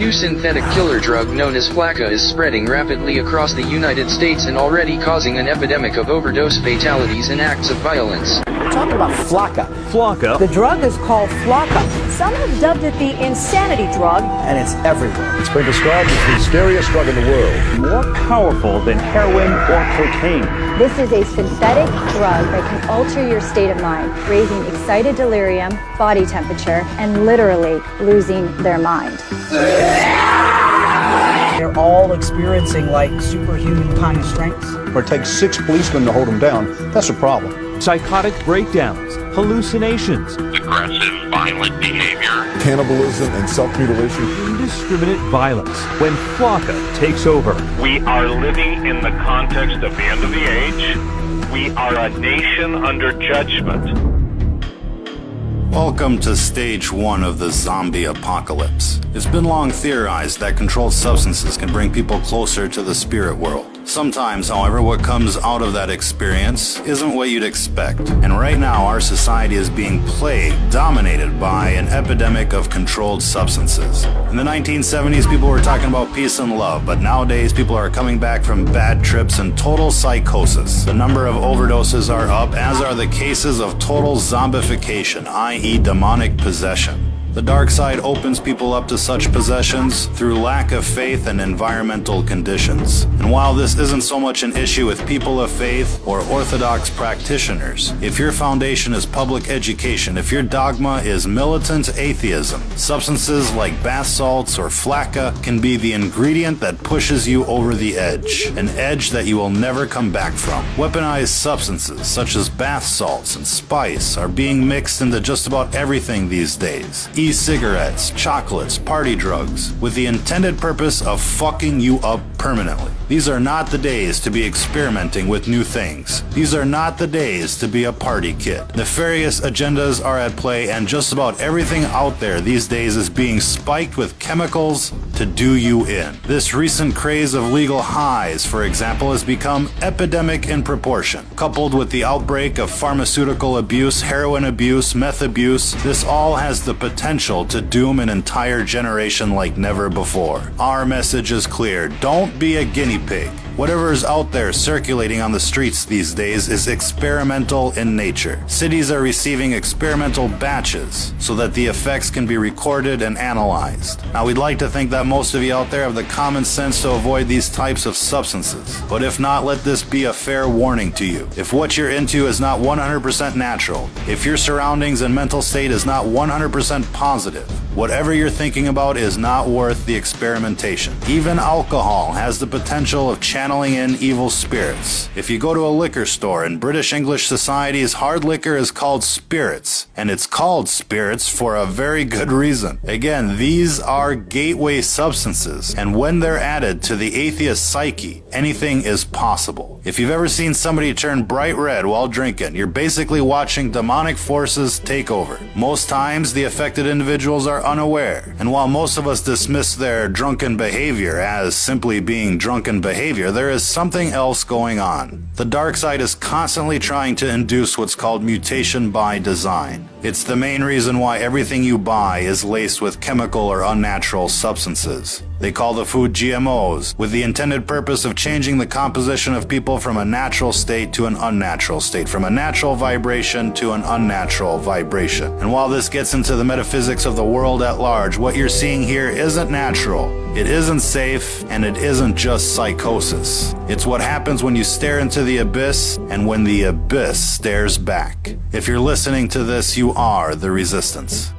new synthetic killer drug known as Flakka is spreading rapidly across the United States and already causing an epidemic of overdose fatalities and acts of violence. We're talking about Flakka. Flakka. The drug is called Flakka. Some have dubbed it the insanity drug. And it's everywhere. It's been described as the scariest drug in the world. More powerful than heroin or cocaine. This is a synthetic drug that can alter your state of mind, raising excited delirium, body temperature, and literally losing their mind. They're all experiencing like superhuman kind of strengths. Or it takes 6 policemen to hold them down. That's a problem. Psychotic breakdowns, hallucinations, aggressive, violent behavior, Cannibalism and self-mutilation. indiscriminate violence. When Flakka takes over, We are living in the context of the end of the age. We are a nation under judgment. Welcome to stage 1 of the zombie apocalypse. It's been long theorized that controlled substances can bring people closer to the spirit world. Sometimes, however, what comes out of that experience isn't what you'd expect. And right now, our society is being plagued, dominated by an epidemic of controlled substances. In the 1970s, people were talking about peace and love, but nowadays, people are coming back from bad trips and total psychosis. The number of overdoses are up, as are the cases of total zombification, i.e. demonic possession. The dark side opens people up to such possessions through lack of faith and environmental conditions. And while this isn't so much an issue with people of faith or orthodox practitioners, if your foundation is public education, if your dogma is militant atheism, substances like bath salts or Flakka can be the ingredient that pushes you over the edge, an edge that you will never come back from. Weaponized substances such as bath salts and spice are being mixed into just about everything these days. E-cigarettes, chocolates, party drugs, with the intended purpose of fucking you up permanently. These are not the days to be experimenting with new things. These are not the days to be a party kid. Nefarious agendas are at play, and just about everything out there these days is being spiked with chemicals to do you in. This recent craze of legal highs, for example, has become epidemic in proportion. Coupled with the outbreak of pharmaceutical abuse, heroin abuse, meth abuse, this all has the potential to doom an entire generation like never before. Our message is clear. Don't be a guinea pig. Whatever is out there circulating on the streets these days is experimental in nature. Cities are receiving experimental batches so that the effects can be recorded and analyzed. Now, we'd like to think that most of you out there have the common sense to avoid these types of substances. But if not, let this be a fair warning to you. If what you're into is not 100% natural, if your surroundings and mental state is not 100% positive, whatever you're thinking about is not worth the experimentation. Even alcohol has the potential of channeling in evil spirits. If you go to a liquor store, in British English societies, hard liquor is called spirits, and it's called spirits for a very good reason. Again, these are gateway substances, and when they're added to the atheist psyche, anything is possible. If you've ever seen somebody turn bright red while drinking, you're basically watching demonic forces take over. Most times, the affected individuals are unaware, and while most of us dismiss their drunken behavior as simply being drunken behavior, there is something else going on. The dark side is constantly trying to induce what's called mutation by design. It's the main reason why everything you buy is laced with chemical or unnatural substances. They call the food GMOs, with the intended purpose of changing the composition of people from a natural state to an unnatural state, from a natural vibration to an unnatural vibration. And while this gets into the metaphysics of the world at large, what you're seeing here isn't natural, it isn't safe, and it isn't just psychosis. It's what happens when you stare into the abyss and when the abyss stares back. If you're listening to this, you are the resistance.